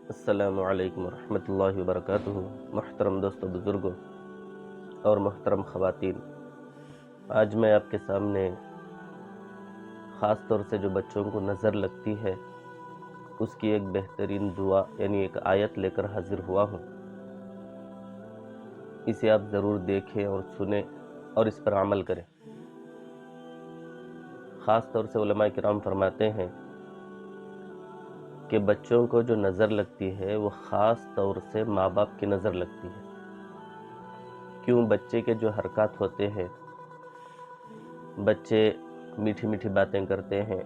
السلام علیکم ورحمۃ اللہ وبرکاتہ۔ محترم دوستو، بزرگوں اور محترم خواتین، آج میں آپ کے سامنے خاص طور سے جو بچوں کو نظر لگتی ہے اس کی ایک بہترین دعا یعنی ایک آیت لے کر حاضر ہوا ہوں۔ اسے آپ ضرور دیکھیں اور سنیں اور اس پر عمل کریں۔ خاص طور سے علماء کرام فرماتے ہیں کہ بچوں کو جو نظر لگتی ہے وہ خاص طور سے ماں باپ کی نظر لگتی ہے۔ کیوں؟ بچے کے جو حرکات ہوتے ہیں، بچے میٹھی میٹھی باتیں کرتے ہیں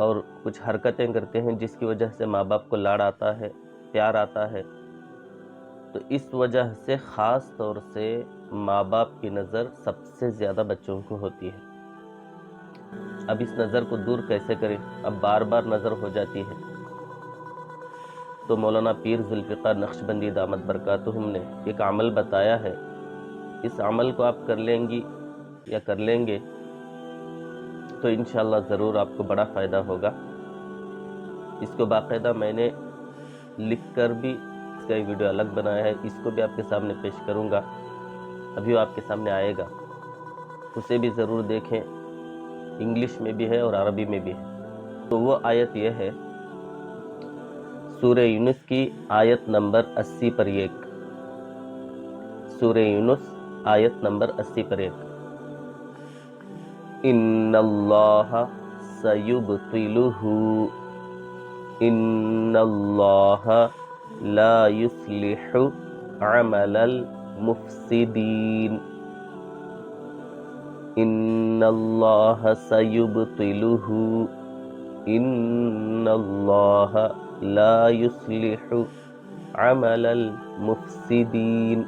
اور کچھ حرکتیں کرتے ہیں جس کی وجہ سے ماں باپ کو لاڑ آتا ہے، پیار آتا ہے، تو اس وجہ سے خاص طور سے ماں باپ کی نظر سب سے زیادہ بچوں کو ہوتی ہے۔ اب اس نظر کو دور کیسے کریں؟ اب بار بار نظر ہو جاتی ہے تو مولانا پیر ذوالفقار نقشبندی دامت برکاتہم نے ایک عمل بتایا ہے۔ اس عمل کو آپ کر لیں گی یا کر لیں گے تو انشاءاللہ ضرور آپ کو بڑا فائدہ ہوگا۔ اس کو باقاعدہ میں نے لکھ کر بھی اس کا ایک ویڈیو الگ بنایا ہے، اس کو بھی آپ کے سامنے پیش کروں گا، ابھی وہ آپ کے سامنے آئے گا، اسے بھی ضرور دیکھیں۔ انگلش میں بھی ہے اور عربی میں بھی ہے۔ تو وہ آیت یہ ہے، سورہ یونس کی آیت نمبر 80 پر 1، سورہ یونس آیت نمبر 80 پر 1، ان اللہ سیبطلہ، ان اللہ لا یصلح عمل المفسدین، ان اللہ سیبطلہ، ان اللہ لا یصلح عمل المفسدین۔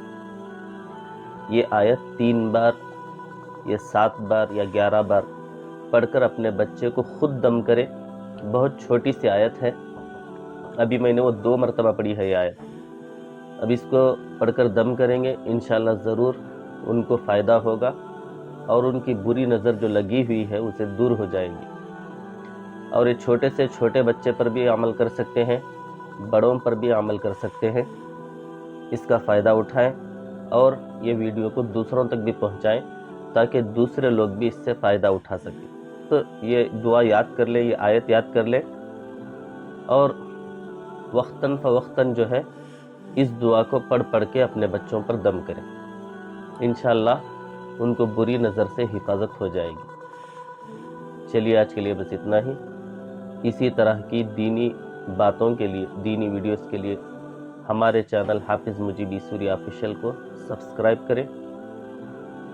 یہ آیت 3 بار یا 7 بار یا 11 بار پڑھ کر اپنے بچے کو خود دم کرے۔ بہت چھوٹی سی آیت ہے، ابھی میں نے وہ 2 مرتبہ پڑھی ہے یہ آیت۔ اب اس کو پڑھ کر دم کریں گے، انشاءاللہ ضرور ان کو فائدہ ہوگا اور ان کی بری نظر جو لگی ہوئی ہے اسے دور ہو جائے گی۔ اور یہ چھوٹے سے چھوٹے بچے پر بھی عمل کر سکتے ہیں، بڑوں پر بھی عمل کر سکتے ہیں۔ اس کا فائدہ اٹھائیں اور یہ ویڈیو کو دوسروں تک بھی پہنچائیں تاکہ دوسرے لوگ بھی اس سے فائدہ اٹھا سکیں۔ تو یہ دعا یاد کر لیں، یہ آیت یاد کر لیں اور وقتاً فوقتاً جو ہے اس دعا کو پڑھ پڑھ کے اپنے بچوں پر دم کریں، انشاءاللہ ان کو بری نظر سے حفاظت ہو جائے گی۔ چلیے آج کے لیے بس اتنا ہی۔ اسی طرح کی دینی باتوں کے لیے، دینی ویڈیوز کے لیے ہمارے چینل حافظ مجیب ایسوری آفیشیل کو سبسکرائب کریں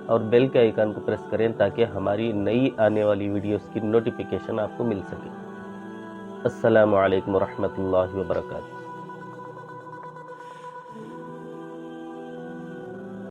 اور بیل کے آئیکن کو پریس کریں تاکہ ہماری نئی آنے والی ویڈیوز کی نوٹیفیکیشن آپ کو مل سکے۔ السلام علیکم ورحمۃ اللہ وبرکاتہ۔